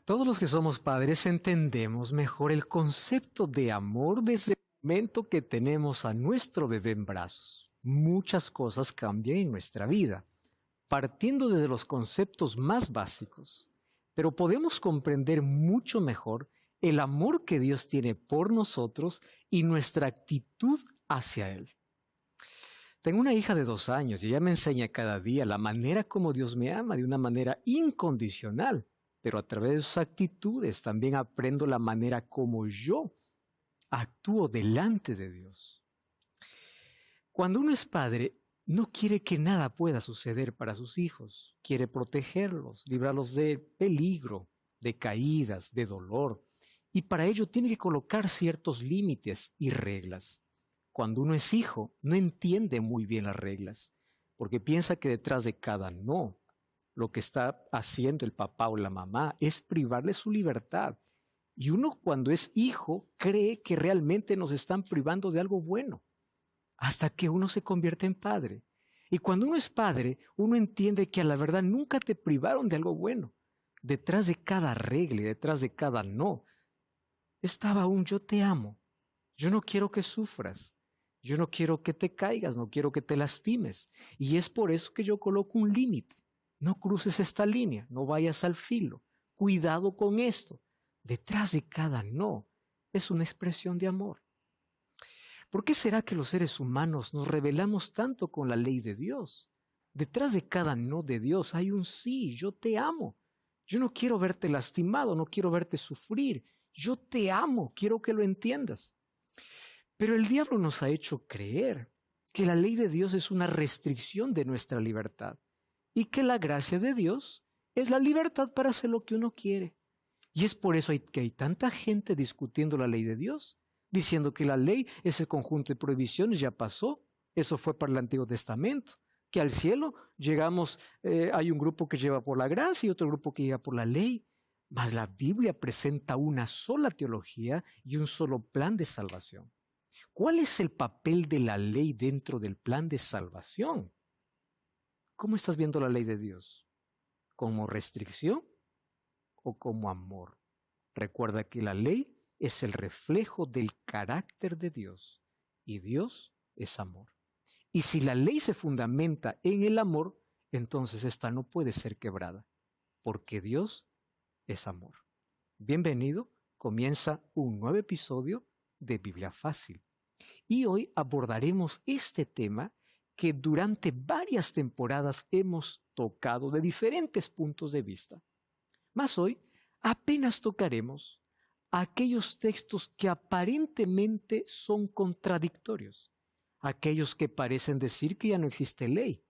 Todos los que somos padres entendemos mejor el concepto de amor desde el momento que tenemos a nuestro bebé en brazos. Muchas cosas cambian en nuestra vida, partiendo desde los conceptos más básicos, pero podemos comprender mucho mejor el amor que Dios tiene por nosotros y nuestra actitud hacia Él. Tengo una hija de 2 años y ella me enseña cada día la manera como Dios me ama de una manera incondicional, pero a través de sus actitudes también aprendo la manera como yo actúo delante de Dios. Cuando uno es padre, no quiere que nada pueda suceder para sus hijos. Quiere protegerlos, librarlos de peligro, de caídas, de dolor. Y para ello tiene que colocar ciertos límites y reglas. Cuando uno es hijo, no entiende muy bien las reglas, porque piensa que detrás de cada no, lo que está haciendo el papá o la mamá es privarle su libertad. Y uno cuando es hijo cree que realmente nos están privando de algo bueno, hasta que uno se convierte en padre. Y cuando uno es padre, uno entiende que a la verdad nunca te privaron de algo bueno. Detrás de cada regla, detrás de cada no, estaba un yo te amo. Yo no quiero que sufras. Yo no quiero que te caigas, no quiero que te lastimes. Y es por eso que yo coloco un límite. No cruces esta línea, no vayas al filo. Cuidado con esto. Detrás de cada no es una expresión de amor. ¿Por qué será que los seres humanos nos rebelamos tanto con la ley de Dios? Detrás de cada no de Dios hay un sí, yo te amo. Yo no quiero verte lastimado, no quiero verte sufrir. Yo te amo, quiero que lo entiendas. Pero el diablo nos ha hecho creer que la ley de Dios es una restricción de nuestra libertad y que la gracia de Dios es la libertad para hacer lo que uno quiere. Y es por eso que hay tanta gente discutiendo la ley de Dios, diciendo que la ley, ese conjunto de prohibiciones ya pasó, eso fue para el Antiguo Testamento, que al cielo llegamos, hay un grupo que lleva por la gracia y otro grupo que llega por la ley, mas la Biblia presenta una sola teología y un solo plan de salvación. ¿Cuál es el papel de la ley dentro del plan de salvación? ¿Cómo estás viendo la ley de Dios? ¿Como restricción o como amor? Recuerda que la ley es el reflejo del carácter de Dios y Dios es amor. Y si la ley se fundamenta en el amor, entonces esta no puede ser quebrada, porque Dios es amor. Bienvenido, comienza un nuevo episodio de Biblia Fácil. Y hoy abordaremos este tema que durante varias temporadas hemos tocado de diferentes puntos de vista. Mas hoy apenas tocaremos aquellos textos que aparentemente son contradictorios, aquellos que parecen decir que ya no existe ley,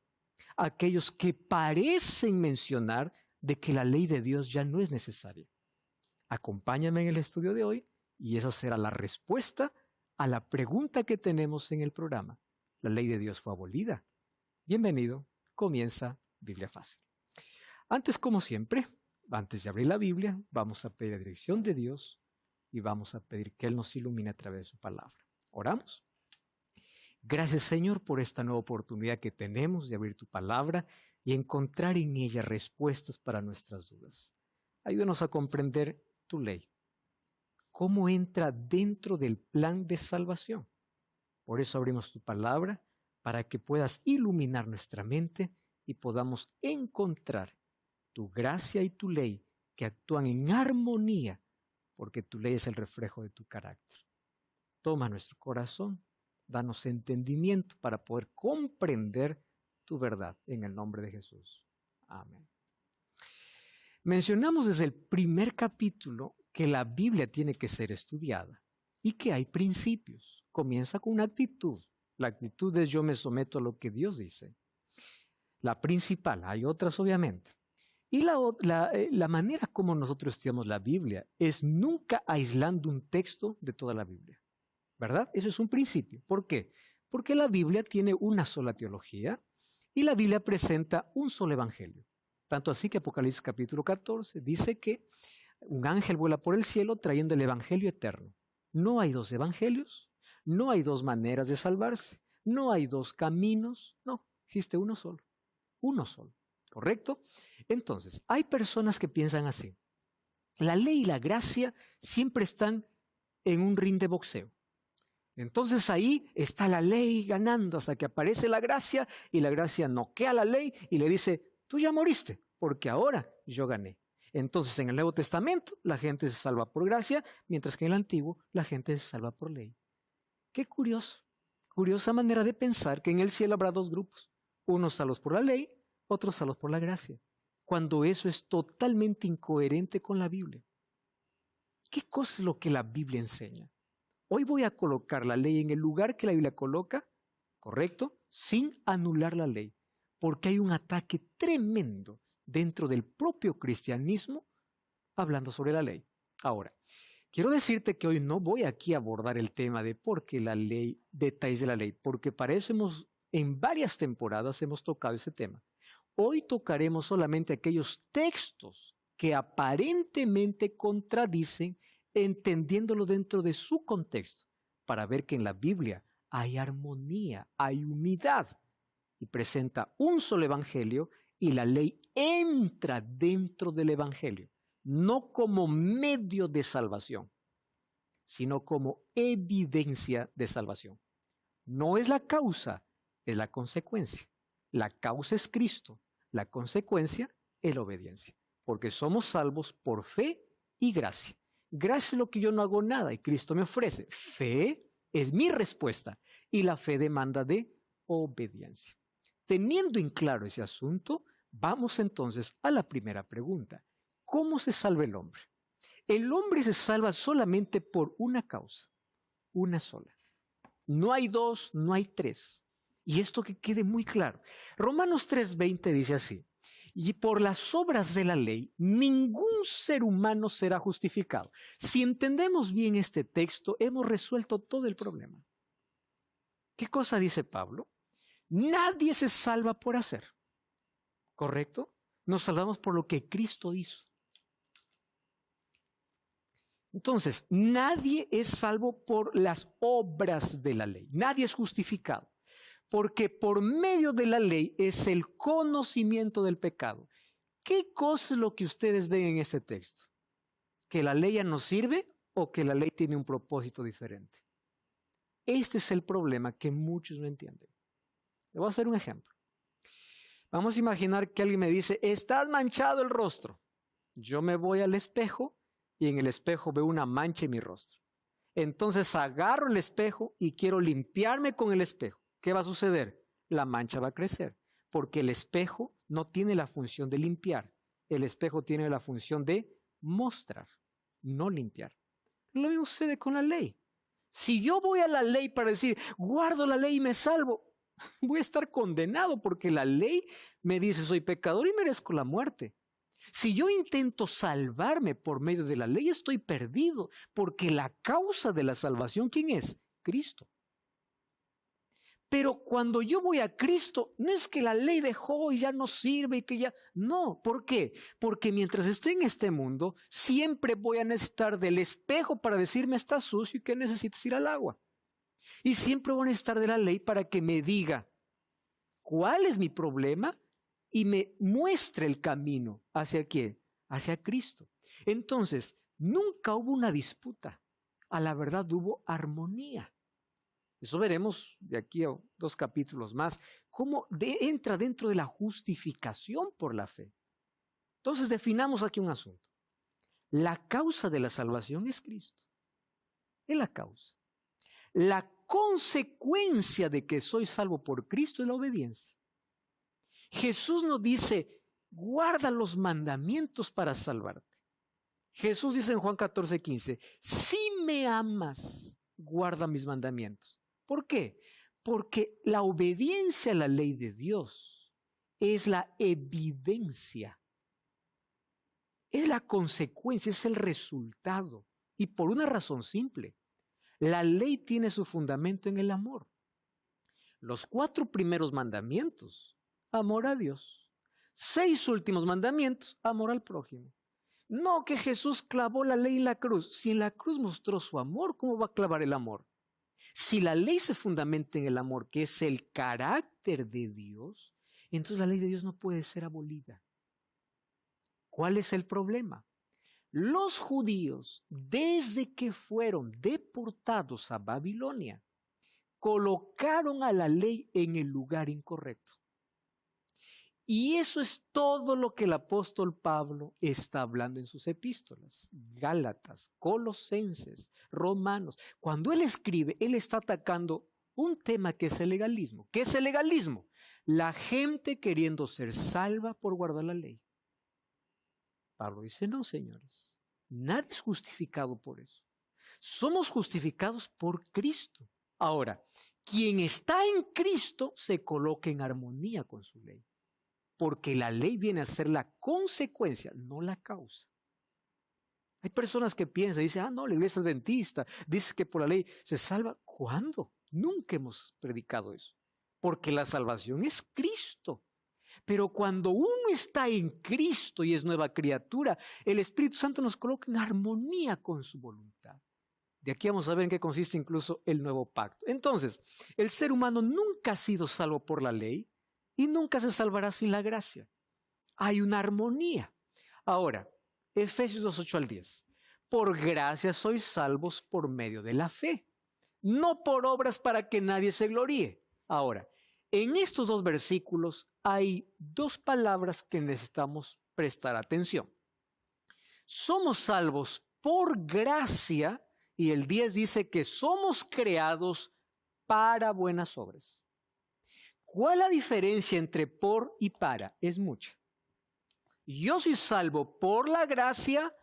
aquellos que parecen mencionar de que la ley de Dios ya no es necesaria. Acompáñame en el estudio de hoy y esa será la respuesta a la pregunta que tenemos en el programa. ¿La ley de Dios fue abolida? Bienvenido, comienza Biblia Fácil. Antes, como siempre, antes de abrir la Biblia, vamos a pedir la dirección de Dios y vamos a pedir que Él nos ilumine a través de su palabra. ¿Oramos? Gracias, Señor, por esta nueva oportunidad que tenemos de abrir tu palabra y encontrar en ella respuestas para nuestras dudas. Ayúdanos a comprender tu ley. ¿Cómo entra dentro del plan de salvación? Por eso abrimos tu palabra, para que puedas iluminar nuestra mente y podamos encontrar tu gracia y tu ley que actúan en armonía, porque tu ley es el reflejo de tu carácter. Toma nuestro corazón, danos entendimiento para poder comprender tu verdad en el nombre de Jesús. Amén. Mencionamos desde el primer capítulo que la Biblia tiene que ser estudiada y que hay principios. Comienza con una actitud. La actitud es yo me someto a lo que Dios dice. La principal, hay otras obviamente. Y la manera como nosotros estudiamos la Biblia es nunca aislando un texto de toda la Biblia. ¿Verdad? Eso es un principio. ¿Por qué? Porque la Biblia tiene una sola teología y la Biblia presenta un solo evangelio. Tanto así que Apocalipsis capítulo 14 dice que un ángel vuela por el cielo trayendo el evangelio eterno. No hay dos evangelios, no hay dos maneras de salvarse, no hay dos caminos, no, existe uno solo, ¿correcto? Entonces, hay personas que piensan así. La ley y la gracia siempre están en un ring de boxeo. Entonces ahí está la ley ganando hasta que aparece la gracia y la gracia noquea a la ley y le dice, tú ya moriste porque ahora yo gané. Entonces en el Nuevo Testamento la gente se salva por gracia, mientras que en el Antiguo la gente se salva por ley. Qué curioso, curiosa manera de pensar que en el cielo habrá dos grupos, unos salvos por la ley, otros salvos por la gracia, cuando eso es totalmente incoherente con la Biblia. ¿Qué cosa es lo que la Biblia enseña? Hoy voy a colocar la ley en el lugar que la Biblia coloca, ¿correcto? Sin anular la ley, porque hay un ataque tremendo dentro del propio cristianismo hablando sobre la ley. Ahora, quiero decirte que hoy no voy aquí a abordar el tema de por qué la ley, detalles de la ley, porque para eso en varias temporadas hemos tocado ese tema. Hoy tocaremos solamente aquellos textos que aparentemente contradicen, entendiéndolo dentro de su contexto, para ver que en la Biblia hay armonía, hay unidad, y presenta un solo evangelio y la ley entra dentro del evangelio, no como medio de salvación, sino como evidencia de salvación. No es la causa, es la consecuencia. La causa es Cristo, la consecuencia es la obediencia, porque somos salvos por fe y gracia. Gracia es lo que yo no hago nada y Cristo me ofrece. Fe es mi respuesta y la fe demanda de obediencia. Teniendo en claro ese asunto, vamos entonces a la primera pregunta. ¿Cómo se salva el hombre? El hombre se salva solamente por una causa, una sola. No hay dos, no hay tres. Y esto que quede muy claro. Romanos 3:20 dice así, y por las obras de la ley, ningún ser humano será justificado. Si entendemos bien este texto, hemos resuelto todo el problema. ¿Qué cosa dice Pablo? Nadie se salva por hacer, ¿correcto? Nos salvamos por lo que Cristo hizo. Entonces, nadie es salvo por las obras de la ley. Nadie es justificado. Porque por medio de la ley es el conocimiento del pecado. ¿Qué cosa es lo que ustedes ven en este texto? ¿Que la ley ya no sirve o que la ley tiene un propósito diferente? Este es el problema que muchos no entienden. Le voy a hacer un ejemplo. Vamos a imaginar que alguien me dice, estás manchado el rostro. Yo me voy al espejo y en el espejo veo una mancha en mi rostro. Entonces agarro el espejo y quiero limpiarme con el espejo. ¿Qué va a suceder? La mancha va a crecer, porque el espejo no tiene la función de limpiar. El espejo tiene la función de mostrar, no limpiar. Lo mismo sucede con la ley. Si yo voy a la ley para decir, guardo la ley y me salvo, voy a estar condenado porque la ley me dice, soy pecador y merezco la muerte. Si yo intento salvarme por medio de la ley, estoy perdido, porque la causa de la salvación, ¿quién es? Cristo. Pero cuando yo voy a Cristo, no es que la ley dejó y ya no sirve y que ya... No, ¿por qué? Porque mientras esté en este mundo, siempre voy a necesitar del espejo para decirme está sucio y que necesitas ir al agua. Y siempre voy a necesitar de la ley para que me diga cuál es mi problema y me muestre el camino. ¿Hacia quién? Hacia Cristo. Entonces, nunca hubo una disputa. A la verdad hubo armonía. Eso veremos de aquí a 2 capítulos más, cómo entra dentro de la justificación por la fe. Entonces definamos aquí un asunto. La causa de la salvación es Cristo. Es la causa. La consecuencia de que soy salvo por Cristo es la obediencia. Jesús nos dice, guarda los mandamientos para salvarte. Jesús dice en Juan 14:15, si me amas, guarda mis mandamientos. ¿Por qué? Porque la obediencia a la ley de Dios es la evidencia, es la consecuencia, es el resultado. Y por una razón simple, la ley tiene su fundamento en el amor. Los 4 primeros mandamientos, amor a Dios. 6 últimos mandamientos, amor al prójimo. No que Jesús clavó la ley en la cruz. Si en la cruz mostró su amor, ¿cómo va a clavar el amor? Si la ley se fundamenta en el amor, que es el carácter de Dios, entonces la ley de Dios no puede ser abolida. ¿Cuál es el problema? los judíos, desde que fueron deportados a Babilonia, colocaron a la ley en el lugar incorrecto. Y eso es todo lo que el apóstol Pablo está hablando en sus epístolas. Gálatas, Colosenses, Romanos. Cuando él escribe, él está atacando un tema que es el legalismo. ¿Qué es el legalismo? La gente queriendo ser salva por guardar la ley. Pablo dice, no, señores, nadie es justificado por eso. Somos justificados por Cristo. Ahora, quien está en Cristo se coloca en armonía con su ley, porque la ley viene a ser la consecuencia, no la causa. Hay personas que piensan, dicen, no, la iglesia adventista dice que por la ley se salva. ¿Cuándo? Nunca hemos predicado eso, porque la salvación es Cristo. Pero cuando uno está en Cristo y es nueva criatura, el Espíritu Santo nos coloca en armonía con su voluntad. De aquí vamos a ver en qué consiste incluso el nuevo pacto. Entonces, el ser humano nunca ha sido salvo por la ley y nunca se salvará sin la gracia. Hay una armonía. Ahora, Efesios 2:8 al 10. Por gracia sois salvos por medio de la fe, no por obras para que nadie se gloríe. Ahora, en estos dos versículos hay dos palabras que necesitamos prestar atención. Somos salvos por gracia y el 10 dice que somos creados para buenas obras. ¿Cuál es la diferencia entre por y para? Es mucha. Yo soy salvo por la gracia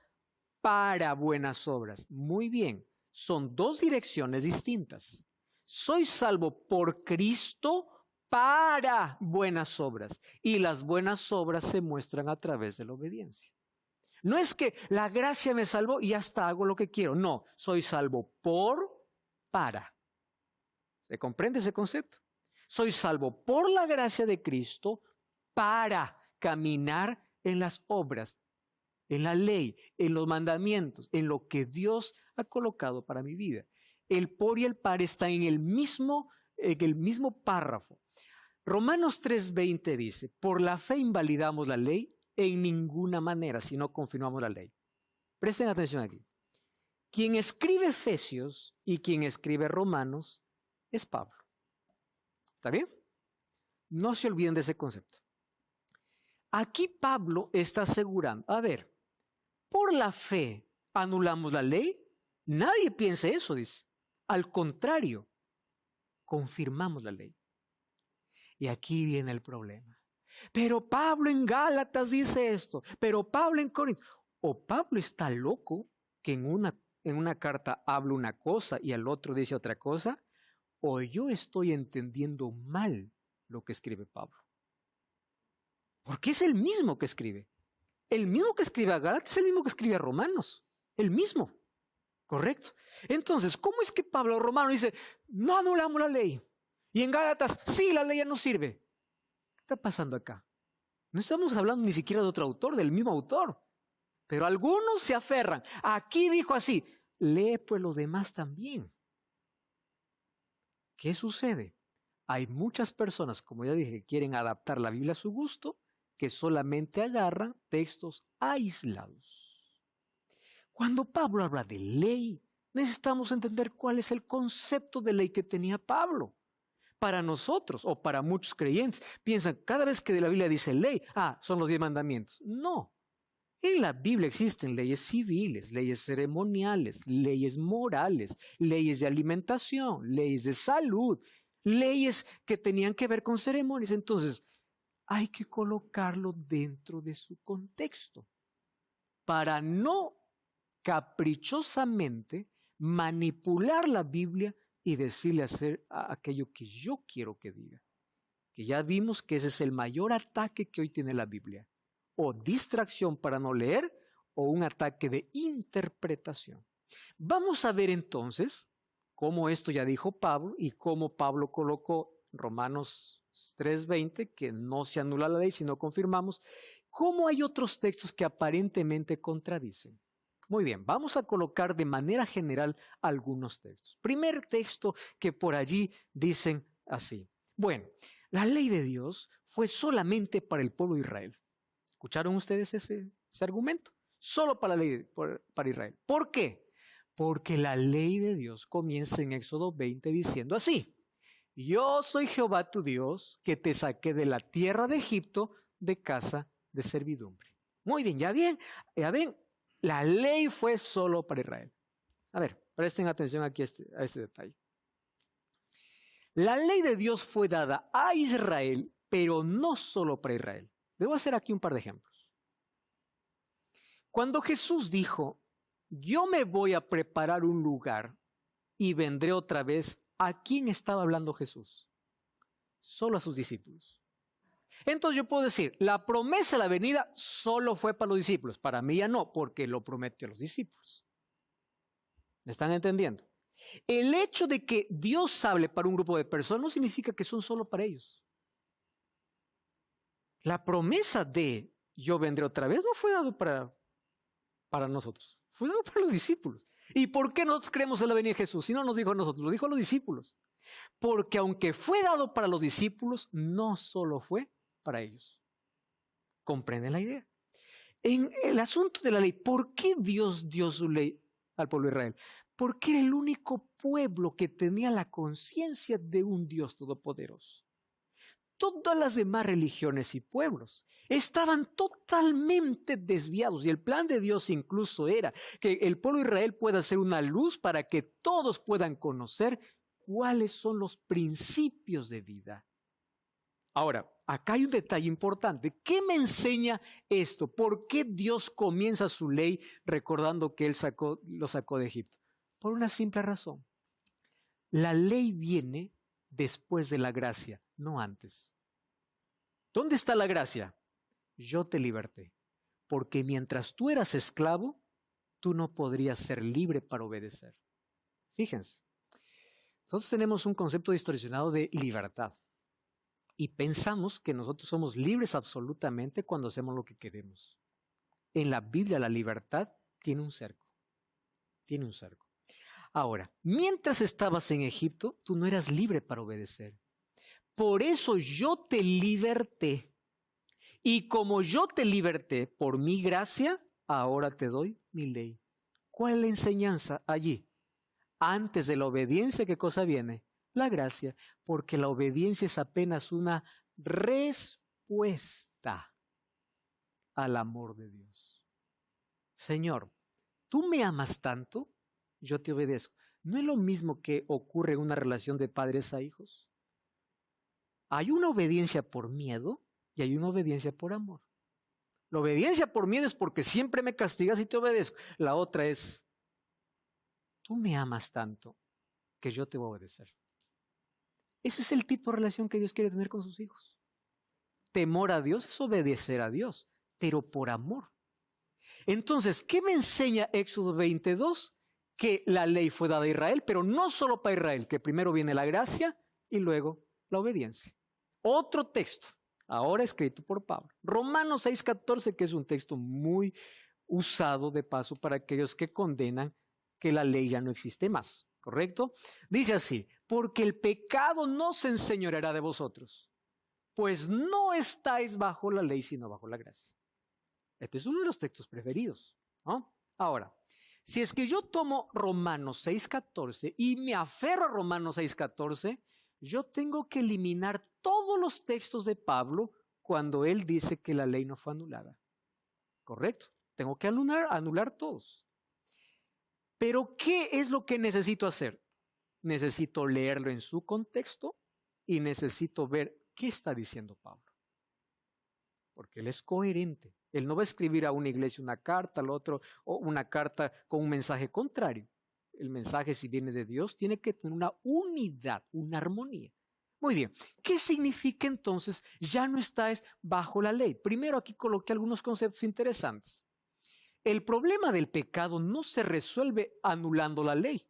para buenas obras. Muy bien, son dos direcciones distintas. Soy salvo por Cristo para buenas obras. Y las buenas obras se muestran a través de la obediencia. No es que la gracia me salvó y hasta hago lo que quiero. No, soy salvo para. ¿Se comprende ese concepto? Soy salvo por la gracia de Cristo para caminar en las obras, en la ley, en los mandamientos, en lo que Dios ha colocado para mi vida. El por y el para están en el mismo párrafo. Romanos 3:20 dice, por la fe invalidamos la ley en ninguna manera si no confirmamos la ley. Presten atención aquí. Quien escribe Efesios y quien escribe Romanos es Pablo. ¿Está bien? No se olviden de ese concepto. Aquí Pablo está asegurando, a ver, por la fe anulamos la ley. Nadie piense eso, dice. Al contrario, confirmamos la ley. Y aquí viene el problema. Pero Pablo en Gálatas dice esto, pero Pablo en Corintios. O Pablo está loco que en una carta habla una cosa y al otro dice otra cosa, o yo estoy entendiendo mal lo que escribe Pablo. Porque es el mismo que escribe. El mismo que escribe a Gálatas es el mismo que escribe a Romanos. El mismo. ¿Correcto? Entonces, ¿cómo es que Pablo a Romanos dice, no anulamos la ley? Y en Gálatas, sí, la ley ya no sirve. ¿Qué está pasando acá? No estamos hablando ni siquiera de otro autor, del mismo autor. Pero algunos se aferran. Aquí dijo así, lee pues los demás también. ¿Qué sucede? Hay muchas personas, como ya dije, que quieren adaptar la Biblia a su gusto, que solamente agarran textos aislados. Cuando Pablo habla de ley, necesitamos entender cuál es el concepto de ley que tenía Pablo. Para nosotros, o para muchos creyentes, piensan, cada vez que de la Biblia dice ley, son los 10 mandamientos. No. En la Biblia existen leyes civiles, leyes ceremoniales, leyes morales, leyes de alimentación, leyes de salud, leyes que tenían que ver con ceremonias. Entonces, hay que colocarlo dentro de su contexto para no caprichosamente manipular la Biblia y decirle hacer aquello que yo quiero que diga. Que ya vimos que ese es el mayor ataque que hoy tiene la Biblia. O distracción para no leer o un ataque de interpretación. Vamos a ver entonces cómo esto ya dijo Pablo y cómo Pablo colocó Romanos 3:20, que no se anula la ley sino confirmamos, cómo hay otros textos que aparentemente contradicen. Muy bien, vamos a colocar de manera general algunos textos. Primer texto que por allí dicen así. Bueno, la ley de Dios fue solamente para el pueblo de Israel. ¿Escucharon ustedes ese argumento? Solo para la ley, para Israel. ¿Por qué? Porque la ley de Dios comienza en Éxodo 20 diciendo así: yo soy Jehová tu Dios, que te saqué de la tierra de Egipto, de casa de servidumbre. Muy bien, ya ven, la ley fue solo para Israel. A ver, presten atención aquí a este detalle. La ley de Dios fue dada a Israel, pero no solo para Israel. Debo hacer aquí un par de ejemplos. Cuando Jesús dijo, yo me voy a preparar un lugar y vendré otra vez, ¿a quién estaba hablando Jesús? Solo a sus discípulos. Entonces yo puedo decir, la promesa de la venida solo fue para los discípulos. Para mí ya no, porque lo prometió a los discípulos. ¿Me están entendiendo? El hecho de que Dios hable para un grupo de personas no significa que son solo para ellos. La promesa de yo vendré otra vez no fue dado para nosotros, fue dado para los discípulos. ¿Y por qué nosotros creemos en la venida de Jesús? Si no nos dijo a nosotros, lo dijo a los discípulos. Porque aunque fue dado para los discípulos, no solo fue para ellos. ¿Comprenden la idea? En el asunto de la ley, ¿por qué Dios dio su ley al pueblo de Israel? Porque era el único pueblo que tenía la conciencia de un Dios todopoderoso. Todas las demás religiones y pueblos estaban totalmente desviados, y el plan de Dios incluso era que el pueblo de Israel pueda ser una luz para que todos puedan conocer cuáles son los principios de vida. Ahora, acá hay un detalle importante. ¿Qué me enseña esto? ¿Por qué Dios comienza su ley recordando que Él lo sacó de Egipto? Por una simple razón. La ley viene después de la gracia, no antes. ¿Dónde está la gracia? Yo te liberté, porque mientras tú eras esclavo, tú no podrías ser libre para obedecer. Fíjense, nosotros tenemos un concepto distorsionado de libertad y pensamos que nosotros somos libres absolutamente cuando hacemos lo que queremos. En la Biblia la libertad tiene un cerco. Tiene un cerco. Ahora, mientras estabas en Egipto, tú no eras libre para obedecer. Por eso yo te liberté. Y como yo te liberté por mi gracia, ahora te doy mi ley. ¿Cuál es la enseñanza allí? Antes de la obediencia, ¿qué cosa viene? La gracia, porque la obediencia es apenas una respuesta al amor de Dios. Señor, ¿tú me amas tanto? Yo te obedezco. ¿No es lo mismo que ocurre en una relación de padres a hijos? Hay una obediencia por miedo y hay una obediencia por amor. La obediencia por miedo es porque siempre me castigas y te obedezco. La otra es, tú me amas tanto que yo te voy a obedecer. Ese es el tipo de relación que Dios quiere tener con sus hijos. Temor a Dios es obedecer a Dios, pero por amor. Entonces, ¿qué me enseña Éxodo 22? Que la ley fue dada a Israel, pero no solo para Israel, que primero viene la gracia y luego la obediencia. Otro texto, ahora escrito por Pablo. Romanos 6:14, que es un texto muy usado de paso para aquellos que condenan que la ley ya no existe más. ¿Correcto? Dice así, porque el pecado no se enseñoreará de vosotros, pues no estáis bajo la ley, sino bajo la gracia. Este es uno de los textos preferidos, ¿no? Ahora, si es que yo tomo Romanos 6:14 y me aferro a Romanos 6:14, yo tengo que eliminar todos los textos de Pablo cuando él dice que la ley no fue anulada. ¿Correcto? Tengo que anular todos. Pero, ¿qué es lo que necesito hacer? Necesito leerlo en su contexto y necesito ver qué está diciendo Pablo. Porque él es coherente. Él no va a escribir a una iglesia una carta, al otro, o una carta con un mensaje contrario. El mensaje, si viene de Dios, tiene que tener una unidad, una armonía. Muy bien, ¿qué significa entonces ya no estáis bajo la ley? Primero aquí coloqué algunos conceptos interesantes. El problema del pecado no se resuelve anulando la ley.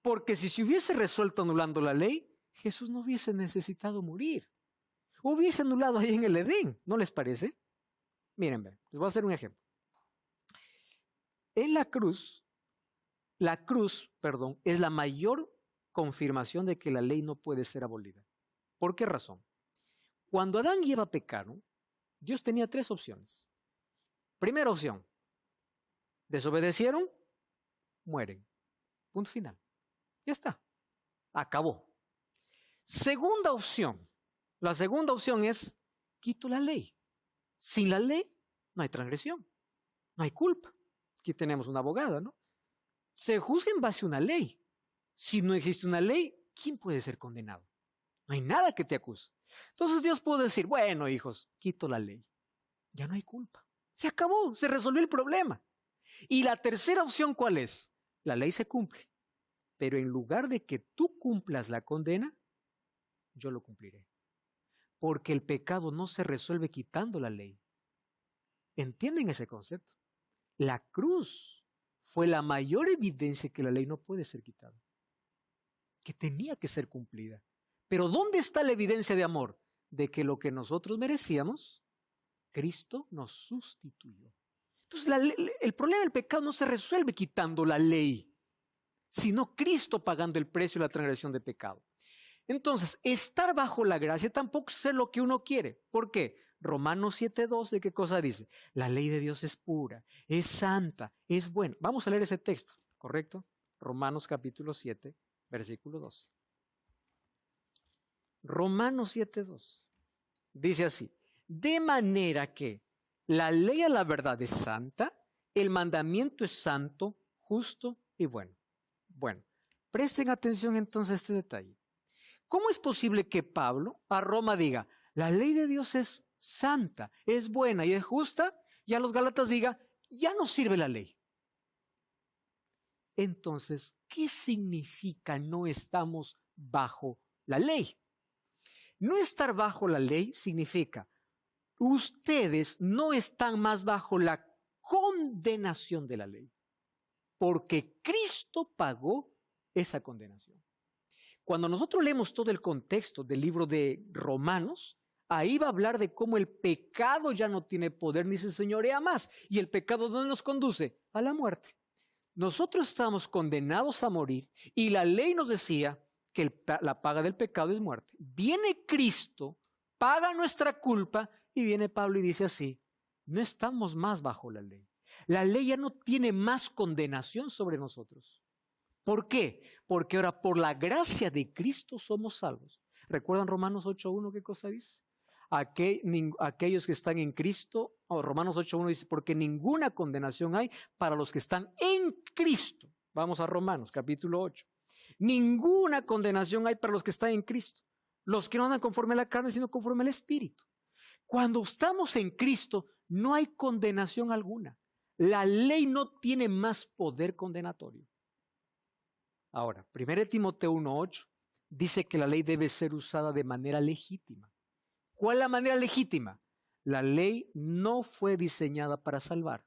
Porque si se hubiese resuelto anulando la ley, Jesús no hubiese necesitado morir. Hubiese anulado ahí en el Edén, ¿no les parece? Miren, les voy a hacer un ejemplo. En la cruz, es la mayor confirmación de que la ley no puede ser abolida. ¿Por qué razón? Cuando Adán y Eva pecaron, Dios tenía tres opciones. Primera opción, Desobedecieron, mueren. Punto final. Ya está. Acabó. Segunda opción. La segunda opción es, quito la ley. Sin la ley no hay transgresión, no hay culpa. Aquí tenemos una abogada, ¿no? Se juzga en base a una ley. Si no existe una ley, ¿quién puede ser condenado? No hay nada que te acuse. Entonces Dios puede decir, bueno, hijos, quito la ley. Ya no hay culpa. Se acabó, se resolvió el problema. Y la tercera opción, ¿cuál es? La ley se cumple, pero en lugar de que tú cumplas la condena, yo lo cumpliré. Porque el pecado no se resuelve quitando la ley. ¿Entienden ese concepto? La cruz fue la mayor evidencia que la ley no puede ser quitada, que tenía que ser cumplida. Pero ¿dónde está la evidencia de amor? De que lo que nosotros merecíamos, Cristo nos sustituyó. Entonces el problema del pecado no se resuelve quitando la ley, sino Cristo pagando el precio de la transgresión de pecado. Entonces, estar bajo la gracia tampoco es lo que uno quiere. ¿Por qué? Romanos 7:12, ¿qué cosa dice? La ley de Dios es pura, es santa, es buena. Vamos a leer ese texto, ¿correcto? Romanos capítulo 7, versículo 12. Romanos 7:12. Dice así, de manera que la ley a la verdad es santa, el mandamiento es santo, justo y bueno. Bueno, presten atención entonces a este detalle. ¿Cómo es posible que Pablo a Roma diga, la ley de Dios es santa, es buena y es justa, y a los Gálatas diga, ya no sirve la ley? Entonces, ¿qué significa no estamos bajo la ley? No estar bajo la ley significa, ustedes no están más bajo la condenación de la ley, porque Cristo pagó esa condenación. Cuando nosotros leemos todo el contexto del libro de Romanos, ahí va a hablar de cómo el pecado ya no tiene poder ni se señorea más. ¿Y el pecado dónde nos conduce? A la muerte. Nosotros estamos condenados a morir y la ley nos decía que la paga del pecado es muerte. Viene Cristo, paga nuestra culpa y viene Pablo y dice así, no estamos más bajo la ley. La ley ya no tiene más condenación sobre nosotros. ¿Por qué? Porque ahora por la gracia de Cristo somos salvos. ¿Recuerdan Romanos 8:1 qué cosa dice? Aquellos que están en Cristo, Romanos 8:1 dice, porque ninguna condenación hay para los que están en Cristo. Vamos a Romanos capítulo 8. Ninguna condenación hay para los que están en Cristo. Los que no andan conforme a la carne, sino conforme al Espíritu. Cuando estamos en Cristo, no hay condenación alguna. La ley no tiene más poder condenatorio. Ahora, 1 Timoteo 1:8 dice que la ley debe ser usada de manera legítima. ¿Cuál es la manera legítima? La ley no fue diseñada para salvar.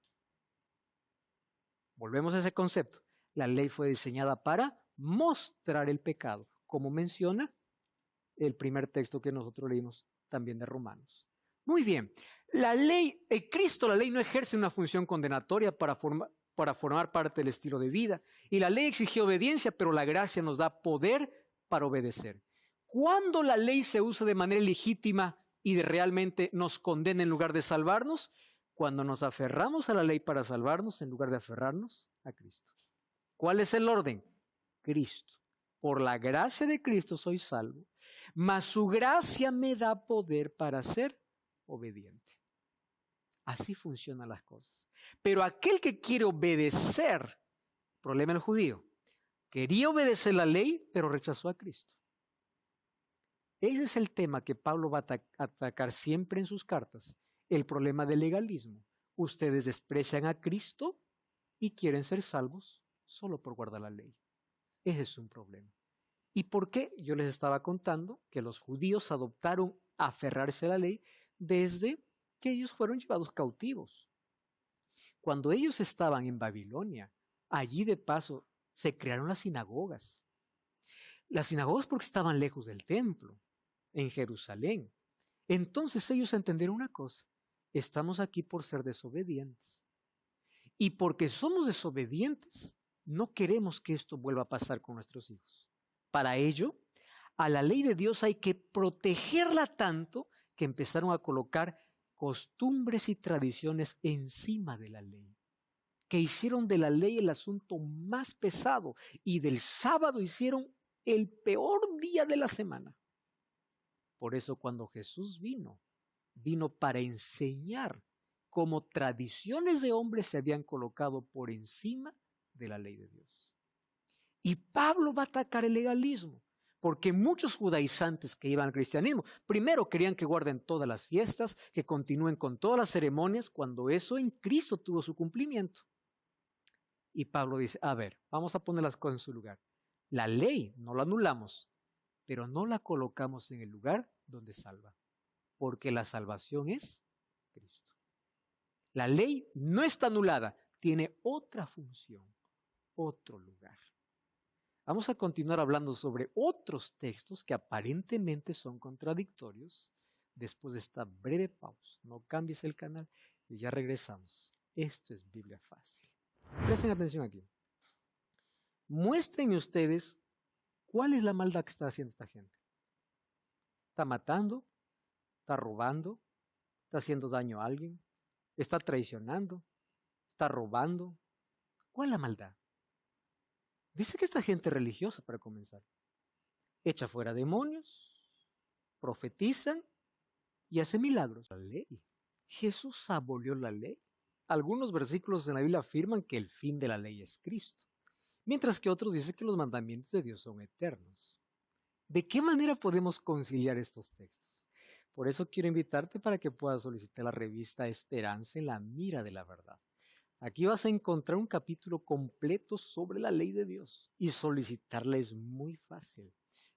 Volvemos a ese concepto. La ley fue diseñada para mostrar el pecado, como menciona el primer texto que nosotros leímos también de Romanos. Muy bien, la ley, en Cristo la ley no ejerce una función condenatoria para formar parte del estilo de vida. Y la ley exigió obediencia, pero la gracia nos da poder para obedecer. Cuando la ley se usa de manera legítima y realmente nos condena en lugar de salvarnos, cuando nos aferramos a la ley para salvarnos en lugar de aferrarnos a Cristo. ¿Cuál es el orden? Cristo. Por la gracia de Cristo soy salvo, mas su gracia me da poder para ser obediente. Así funcionan las cosas. Pero aquel que quiere obedecer, problema del judío, quería obedecer la ley, pero rechazó a Cristo. Ese es el tema que Pablo va a atacar siempre en sus cartas, el problema del legalismo. Ustedes desprecian a Cristo y quieren ser salvos solo por guardar la ley. Ese es un problema. ¿Y por qué? Yo les estaba contando que los judíos adoptaron aferrarse a la ley desde que ellos fueron llevados cautivos. Cuando ellos estaban en Babilonia, allí de paso se crearon las sinagogas. Las sinagogas porque estaban lejos del templo, en Jerusalén. Entonces ellos entendieron una cosa, estamos aquí por ser desobedientes. Y porque somos desobedientes, no queremos que esto vuelva a pasar con nuestros hijos. Para ello, a la ley de Dios hay que protegerla tanto que empezaron a colocar costumbres y tradiciones encima de la ley. que hicieron de la ley el asunto más pesado y del sábado hicieron el peor día de la semana. Por eso cuando Jesús vino para enseñar cómo tradiciones de hombres se habían colocado por encima de la ley de Dios. Y Pablo va a atacar el legalismo, porque muchos judaizantes que iban al cristianismo, primero querían que guarden todas las fiestas, que continúen con todas las ceremonias, cuando eso en Cristo tuvo su cumplimiento. Y Pablo dice, a ver, vamos a poner las cosas en su lugar. La ley no la anulamos, pero no la colocamos en el lugar donde salva, porque la salvación es Cristo. La ley no está anulada, tiene otra función, otro lugar. Vamos a continuar hablando sobre otros textos que aparentemente son contradictorios después de esta breve pausa. No cambies el canal y ya regresamos. Esto es Biblia Fácil. Presten atención aquí. Muéstrenme ustedes cuál es la maldad que está haciendo esta gente. ¿Está matando? ¿Está robando? ¿Está haciendo daño a alguien? ¿Está traicionando? ¿Está robando? ¿Cuál es la maldad? Dice que esta gente religiosa, para comenzar, echa fuera demonios, profetizan y hace milagros. La ley. Jesús abolió la ley. Algunos versículos en la Biblia afirman que el fin de la ley es Cristo, mientras que otros dicen que los mandamientos de Dios son eternos. ¿De qué manera podemos conciliar estos textos? Por eso quiero invitarte para que puedas solicitar la revista Esperanza en la mira de la verdad. Aquí vas a encontrar un capítulo completo sobre la ley de Dios y solicitarla es muy fácil.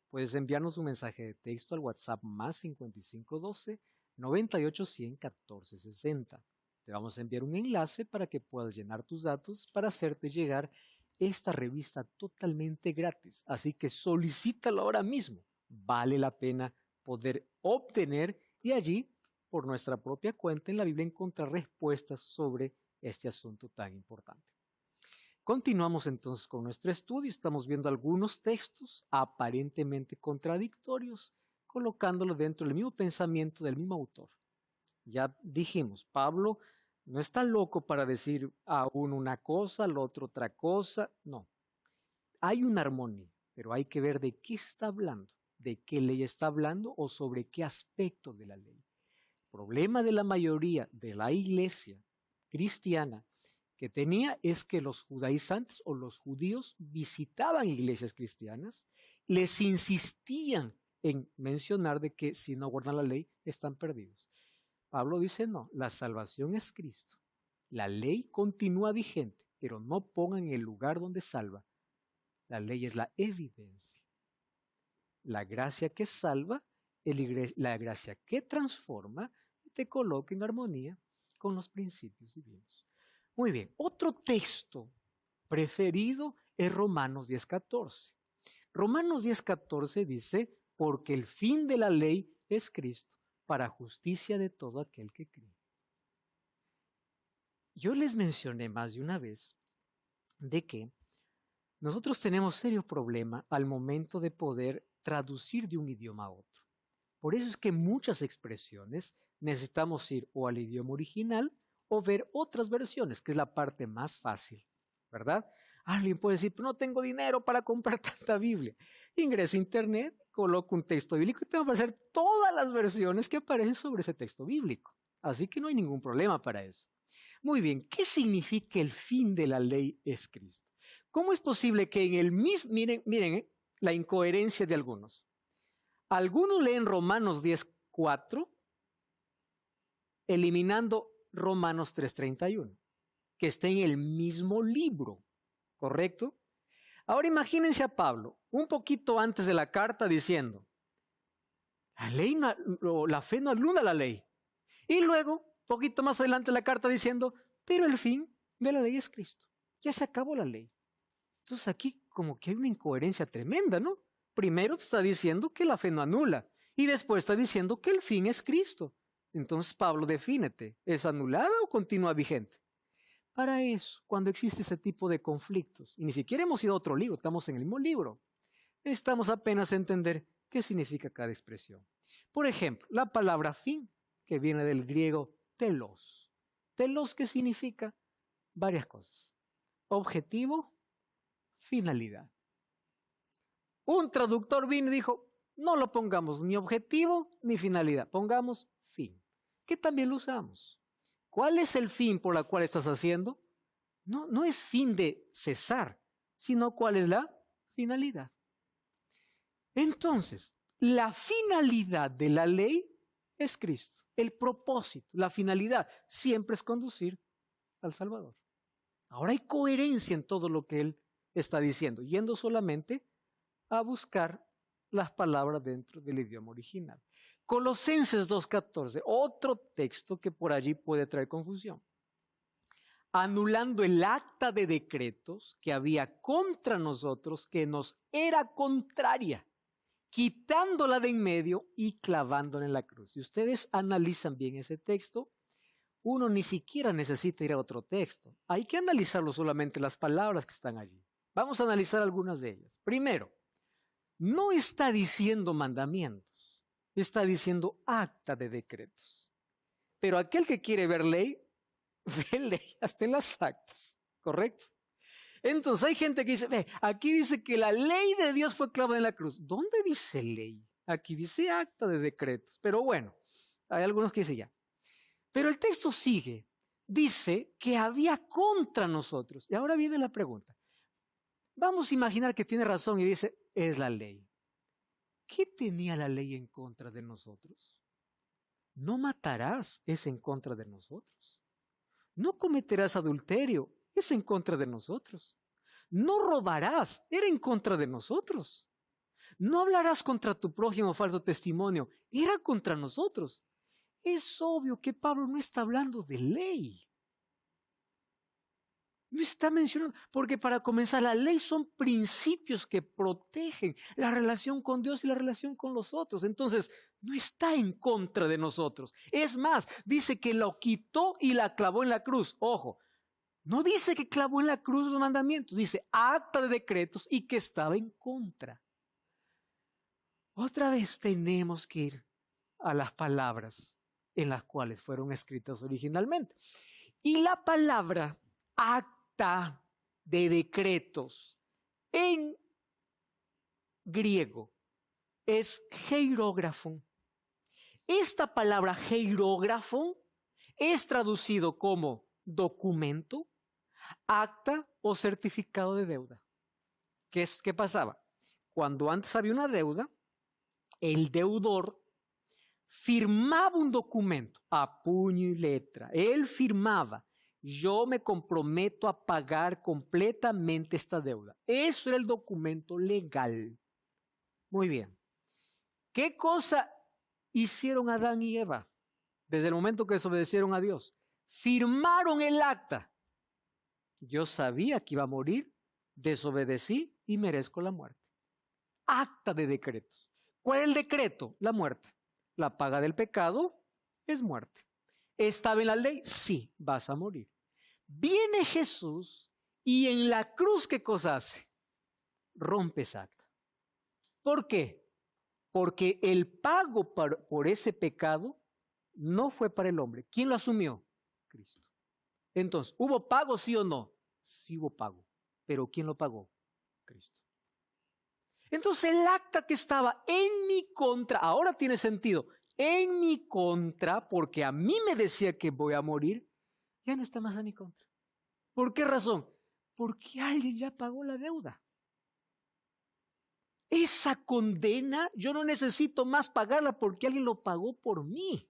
Puedes enviarnos un mensaje de texto al WhatsApp más 5512 98 100 14 60. Te vamos a enviar un enlace para que puedas llenar tus datos para hacerte llegar esta revista totalmente gratis. Así que solicítalo ahora mismo. Vale la pena poder obtener y allí, por nuestra propia cuenta en la Biblia, encontrar respuestas sobre este asunto tan importante. Continuamos entonces con nuestro estudio. Estamos viendo algunos textos aparentemente contradictorios, colocándolo dentro del mismo pensamiento del mismo autor. Ya dijimos, Pablo no está loco para decir a uno una cosa, al otro otra cosa. No, hay una armonía, pero hay que ver de qué está hablando, de qué ley está hablando o sobre qué aspecto de la ley. El problema de la mayoría de la iglesia cristiana que tenía es que los judaizantes o los judíos visitaban iglesias cristianas, les insistían en mencionar de que si no guardan la ley están perdidos. Pablo dice no, la salvación es Cristo. La ley continúa vigente, pero no pongan en el lugar donde salva. La ley es la evidencia. La gracia que salva, la gracia que transforma y te coloca en armonía con los principios divinos. Muy bien, otro texto preferido es Romanos 10:14. Romanos 10:14 dice, porque el fin de la ley es Cristo, para justicia de todo aquel que cree. Yo les mencioné más de una vez de que nosotros tenemos serio problema al momento de poder traducir de un idioma a otro. Por eso es que muchas expresiones necesitamos ir o al idioma original o ver otras versiones, que es la parte más fácil, ¿verdad? Alguien puede decir, pero no tengo dinero para comprar tanta Biblia. Ingresa a internet, coloca un texto bíblico y te van a aparecer todas las versiones que aparecen sobre ese texto bíblico. Así que no hay ningún problema para eso. Muy bien, ¿qué significa el fin de la ley es Cristo? ¿Cómo es posible que en el mismo, miren la incoherencia de algunos? Algunos leen Romanos 10:4, eliminando Romanos 3:31, que está en el mismo libro, ¿correcto? Ahora imagínense a Pablo, un poquito antes de la carta, diciendo, la fe no anula la ley. Y luego, poquito más adelante la carta diciendo, pero el fin de la ley es Cristo. Ya se acabó la ley. Entonces aquí como que hay una incoherencia tremenda, ¿no? Primero está diciendo que la fe no anula y después está diciendo que el fin es Cristo. Entonces Pablo, defínete, ¿es anulada o continúa vigente? Para eso, cuando existe ese tipo de conflictos, y ni siquiera hemos ido a otro libro, estamos en el mismo libro, necesitamos apenas entender qué significa cada expresión. Por ejemplo, la palabra fin, que viene del griego telos. ¿Telos qué significa? varias cosas. Objetivo, finalidad. Un traductor vino y dijo, no lo pongamos ni objetivo ni finalidad, pongamos fin, que también lo usamos. ¿Cuál es el fin por el cual estás haciendo? No es fin de cesar, sino cuál es la finalidad. Entonces, la finalidad de la ley es Cristo. El propósito, la finalidad, siempre es conducir al Salvador. Ahora hay coherencia en todo lo que él está diciendo, yendo solamente a buscar las palabras dentro del idioma original. Colosenses 2:14, otro texto que por allí puede traer confusión. Anulando el acta de decretos que había contra nosotros, que nos era contraria, quitándola de en medio y clavándola en la cruz. Si ustedes analizan bien ese texto, uno ni siquiera necesita ir a otro texto. Hay que analizarlo solamente las palabras que están allí. Vamos a analizar algunas de ellas. Primero, no está diciendo mandamientos, está diciendo acta de decretos. Pero aquel que quiere ver ley, ve ley hasta en las actas, ¿correcto? Entonces hay gente que dice, ve, aquí dice que la ley de Dios fue clavada en la cruz. ¿Dónde dice ley? Aquí dice acta de decretos. Pero bueno, hay algunos que dicen ya. Pero el texto sigue, dice que había contra nosotros. Y ahora viene la pregunta. Vamos a imaginar que tiene razón y dice, es la ley. ¿Qué tenía la ley en contra de nosotros? No matarás, es en contra de nosotros. No cometerás adulterio, es en contra de nosotros. No robarás, era en contra de nosotros. No hablarás contra tu prójimo falso testimonio, era contra nosotros. Es obvio que Pablo no está hablando de ley. No está mencionando, porque para comenzar, la ley son principios que protegen la relación con Dios y la relación con los otros. Entonces, no está en contra de nosotros. Es más, dice que lo quitó y la clavó en la cruz. Ojo, no dice que clavó en la cruz los mandamientos, dice acta de decretos y que estaba en contra. Otra vez tenemos que ir a las palabras en las cuales fueron escritas originalmente. Y la palabra acta de decretos en griego es hierógrafo. Esta palabra hierógrafo es traducido como documento, acta o certificado de deuda. ¿Qué pasaba? Cuando antes había una deuda, el deudor firmaba un documento a puño y letra. Él firmaba, yo me comprometo a pagar completamente esta deuda. Eso era el documento legal. Muy bien. ¿Qué cosa hicieron Adán y Eva desde el momento que desobedecieron a Dios? Firmaron el acta. Yo sabía que iba a morir, desobedecí y merezco la muerte. Acta de decretos. ¿Cuál es el decreto? La muerte. La paga del pecado es muerte. ¿Estaba en la ley? Sí, vas a morir. Viene Jesús y en la cruz, ¿qué cosa hace? Rompe esa acta. ¿Por qué? Porque el pago por ese pecado no fue para el hombre. ¿Quién lo asumió? Cristo. Entonces, ¿hubo pago, sí o no? Sí hubo pago. ¿Pero quién lo pagó? Cristo. Entonces el acta que estaba en mi contra, ahora tiene sentido, en mi contra, porque a mí me decía que voy a morir, ya no está más en mi contra. ¿Por qué razón? Porque alguien ya pagó la deuda. Esa condena yo no necesito más pagarla porque alguien lo pagó por mí.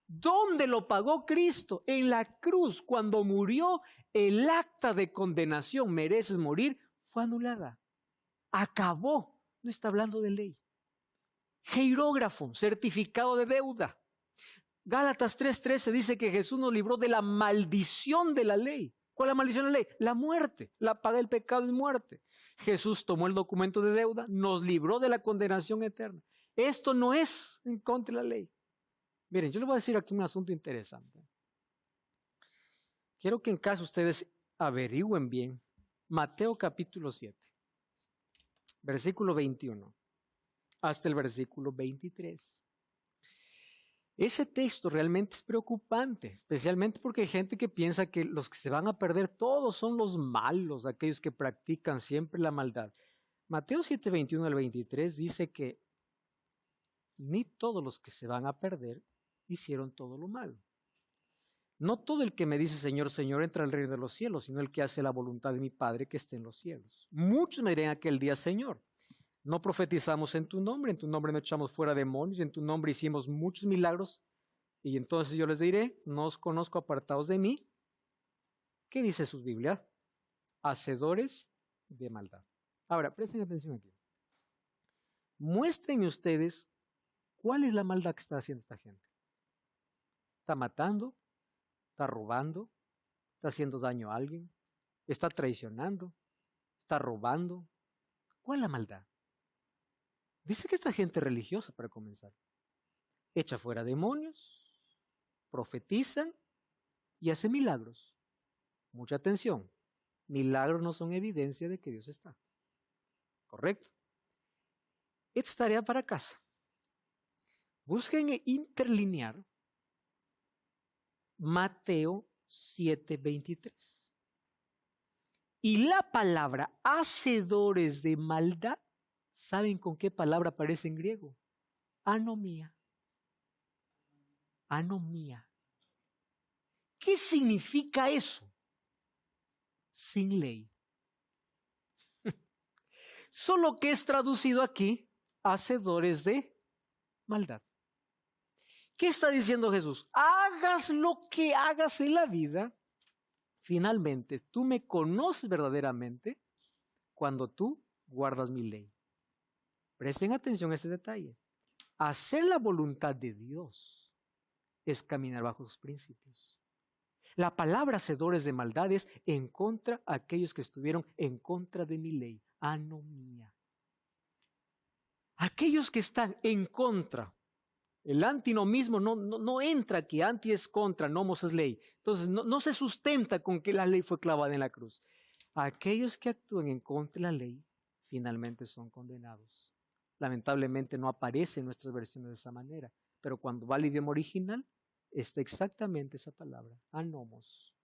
¿Dónde lo pagó Cristo? En la cruz, cuando murió, el acta de condenación, mereces morir, fue anulada. Acabó, no está hablando de ley. Hierógrafo, certificado de deuda. Gálatas 3:13 dice que Jesús nos libró de la maldición de la ley. ¿Cuál es la maldición de la ley? La muerte. La paga del pecado es muerte. Jesús tomó el documento de deuda, nos libró de la condenación eterna. Esto no es en contra de la ley. Miren, yo les voy a decir aquí un asunto interesante. Quiero que en caso ustedes averigüen bien Mateo capítulo 7. Versículo 21 hasta el versículo 23. Ese texto realmente es preocupante, especialmente porque hay gente que piensa que los que se van a perder todos son los malos, aquellos que practican siempre la maldad. Mateo 7, 21 al 23 dice que ni todos los que se van a perder hicieron todo lo malo. No todo el que me dice Señor, Señor entra al reino de los cielos, sino el que hace la voluntad de mi Padre que esté en los cielos. Muchos me dirán aquel día, Señor, no profetizamos en tu nombre no echamos fuera demonios, en tu nombre hicimos muchos milagros. Y entonces yo les diré, no os conozco, apartados de mí. ¿Qué dice su Biblia? Hacedores de maldad. Ahora, presten atención aquí. Muéstrenme ustedes cuál es la maldad que está haciendo esta gente. ¿Está matando? ¿Está robando? ¿Está haciendo daño a alguien? ¿Está traicionando? ¿Está robando? ¿Cuál es la maldad? Dice que esta gente religiosa, para comenzar, echa fuera demonios, profetizan y hace milagros. Mucha atención, milagros no son evidencia de que Dios está. ¿Correcto? Esta es tarea para casa. Busquen interlinear Mateo 7:23. Y la palabra hacedores de maldad, ¿saben con qué palabra aparece en griego? Anomía. Anomía. ¿Qué significa eso? Sin ley. Solo que es traducido aquí, hacedores de maldad. ¿Qué está diciendo Jesús? Hagas lo que hagas en la vida, finalmente tú me conoces verdaderamente cuando tú guardas mi ley. Presten atención a ese detalle. Hacer la voluntad de Dios es caminar bajo sus principios. La palabra hacedores de maldad es en contra a aquellos que estuvieron en contra de mi ley. Anomía. Aquellos que están en contra. El antinomismo no entra aquí. Anti es contra, nomos es ley. Entonces no se sustenta con que la ley fue clavada en la cruz. Aquellos que actúan en contra de la ley finalmente son condenados. Lamentablemente no aparece en nuestras versiones de esa manera. Pero cuando va al idioma original, está exactamente esa palabra, anomos.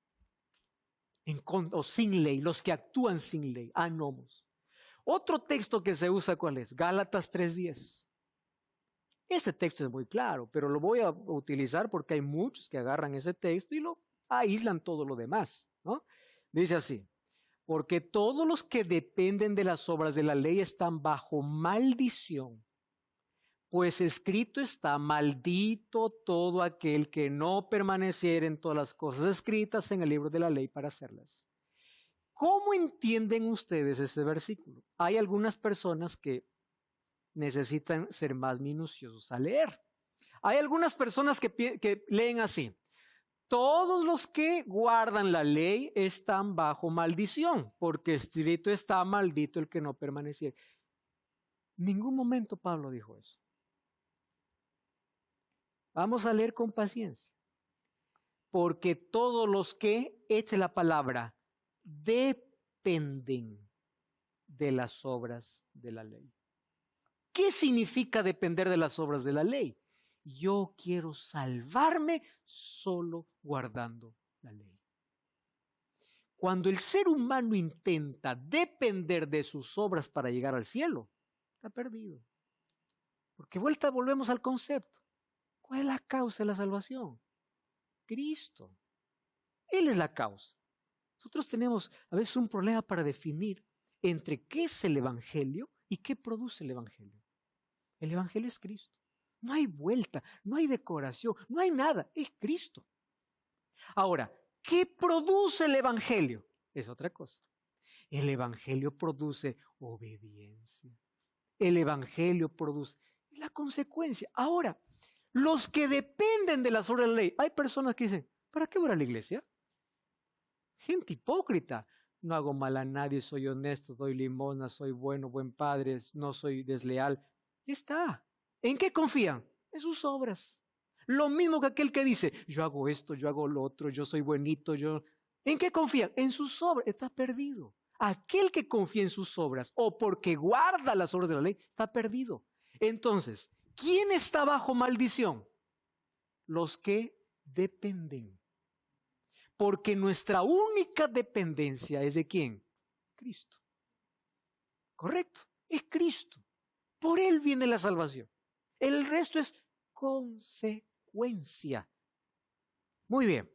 O sin ley, los que actúan sin ley, anomos. Otro texto que se usa, ¿cuál es? Gálatas 3:10. Ese texto es muy claro, pero lo voy a utilizar porque hay muchos que agarran ese texto y lo aíslan todo lo demás, ¿no? Dice así, porque todos los que dependen de las obras de la ley están bajo maldición. Pues escrito está, maldito todo aquel que no permaneciera en todas las cosas escritas en el libro de la ley para hacerlas. ¿Cómo entienden ustedes ese versículo? Hay algunas personas que necesitan ser más minuciosos al leer. Hay algunas personas que leen así. Todos los que guardan la ley están bajo maldición, porque escrito está, maldito el que no permaneciera. En ningún momento Pablo dijo eso. Vamos a leer con paciencia. Porque todos los que, esta es la palabra, dependen de las obras de la ley. ¿Qué significa depender de las obras de la ley? Yo quiero salvarme solo guardando la ley. Cuando el ser humano intenta depender de sus obras para llegar al cielo, está perdido. Porque volvemos al concepto. ¿Cuál es la causa de la salvación? Cristo. Él es la causa. Nosotros tenemos a veces un problema para definir entre qué es el Evangelio y qué produce el Evangelio. El Evangelio es Cristo. No hay vuelta, no hay decoración, no hay nada, es Cristo. Ahora, ¿qué produce el Evangelio? Es otra cosa. El Evangelio produce obediencia. El Evangelio produce la consecuencia. Ahora, los que dependen de las obras de la ley, hay personas que dicen, ¿para qué voy a la iglesia? Gente hipócrita. No hago mal a nadie, soy honesto, doy limosna, soy bueno, buen padre, no soy desleal. Ya está. ¿En qué confían? En sus obras. Lo mismo que aquel que dice, yo hago esto, yo hago lo otro, yo soy buenito, yo... ¿En qué confían? En sus obras. Está perdido. Aquel que confía en sus obras o porque guarda las obras de la ley, está perdido. Entonces, ¿quién está bajo maldición? los que dependen. Porque nuestra única dependencia es ¿de quién? Cristo. ¿Correcto? Es Cristo. Por Él viene la salvación. El resto es consecuencia. Muy bien.